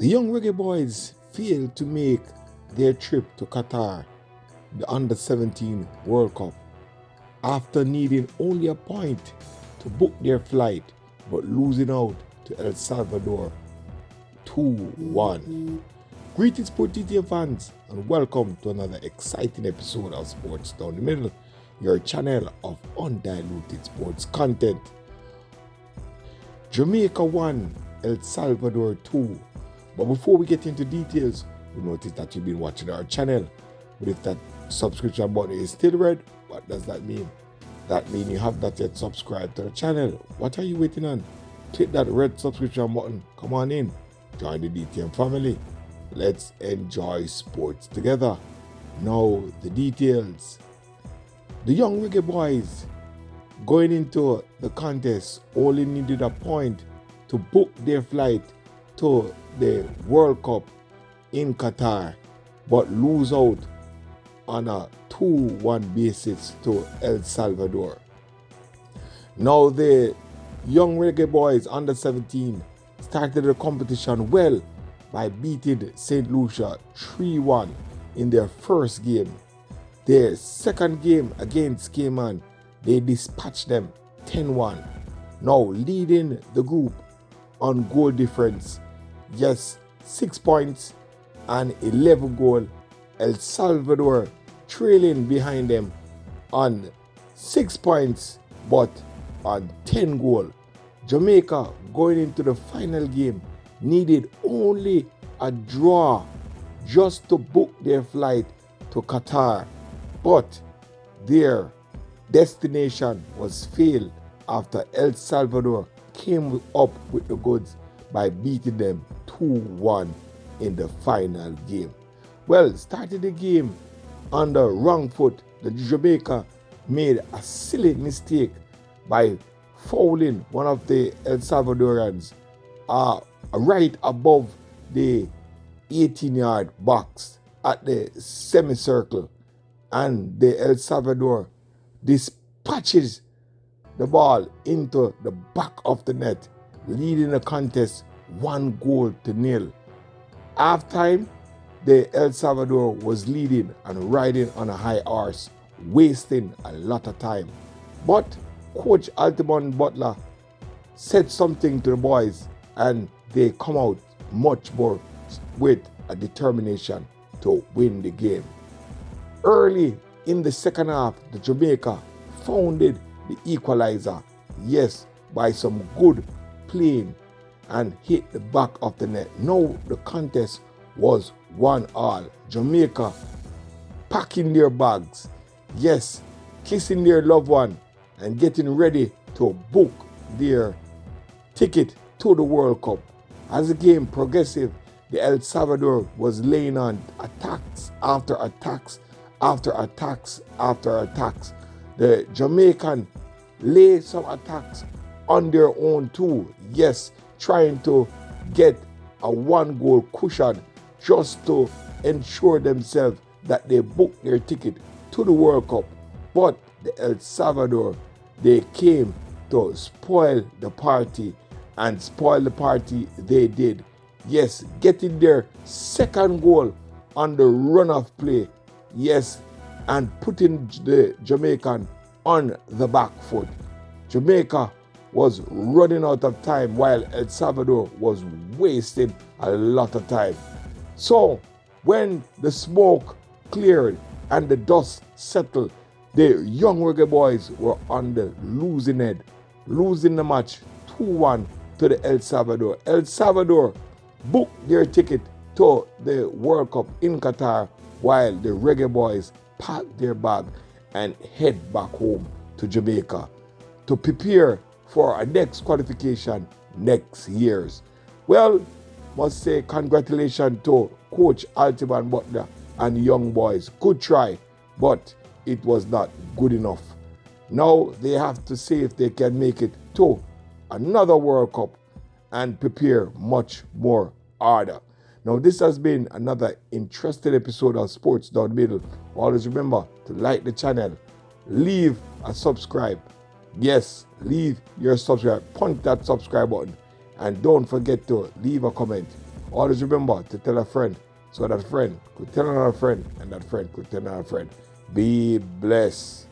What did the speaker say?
The young Reggae Boyz failed to make their trip to Qatar, the Under-17 World Cup, after needing only a point to book their flight but losing out to El Salvador 2-1. Greetings, Sport DTM fans, and welcome to another exciting episode of Sports Down the Middle, your channel of undiluted sports content. Jamaica 1, El Salvador 2. But before we get into details, we notice that you've been watching our channel. But if that subscription button is still red, what does that mean? That means you have not yet subscribed to the channel. What are you waiting on? Click that red subscription button. Come on in. Join the DTM family. Let's enjoy sports together. Now, the details. The young Reggae Boyz going into the contest only needed a point to book their flight to the World Cup in Qatar, but lose out on a 2-1 basis to El Salvador. Now the young Reggae Boyz under 17 started the competition well by beating St. Lucia 3-1 in their first game. Their second game against Cayman, they dispatched them 10-1. Now leading the group on goal difference. Yes, 6 points and 11 goals. El Salvador trailing behind them on 6 points but on 10 goals. Jamaica going into the final game needed only a draw just to book their flight to Qatar, but their destination was failed after El Salvador came up with the goods by beating them 2-1 in the final game. Well, started the game on the wrong foot. The Jamaica made a silly mistake by fouling one of the El Salvadorians right above the 18-yard box at the semicircle, and the El Salvador dispatches the ball into the back of the net, leading the contest 1-0. Halftime, the El Salvador was leading and riding on a high horse, wasting a lot of time. But Coach Altimon Butler said something to the boys, and they come out much more with a determination to win the game. Early in the second half, the Jamaica founded the equalizer, yes, by some good playing, and hit the back of the net. Now the contest was 1-1. Jamaica packing their bags, yes, kissing their loved one, and getting ready to book their ticket to the World Cup. As the game progressed, the El Salvador was laying on attacks after attacks after attacks after attacks. The Jamaican lay some attacks on their own too, yes, trying to get a 1-goal cushion just to ensure themselves that they book their ticket to the World Cup. But the El Salvador, they came to spoil the party, and spoil the party they did. Yes, getting their second goal on the run-off play, yes, and putting the Jamaican on the back foot. Jamaica was running out of time while El Salvador was wasting a lot of time. So when the smoke cleared and the dust settled, the young Reggae Boyz were on the losing end, losing the match 2-1 to the El Salvador. El Salvador booked their ticket to the World Cup in Qatar, while the Reggae Boyz packed their bag and head back home to Jamaica to prepare for a next qualification next year's. Well, must say congratulations to Coach Altiman Butler and the young boys. Good try, but it was not good enough. Now they have to see if they can make it to another World Cup and prepare much more harder. Now this has been another interesting episode of Sports Down the Middle. Always remember to like the channel, leave a subscribe. Yes, leave your subscribe, punch that subscribe button, and don't forget to leave a comment. Always remember to tell a friend so that friend could tell another friend and that friend could tell another friend. Be blessed.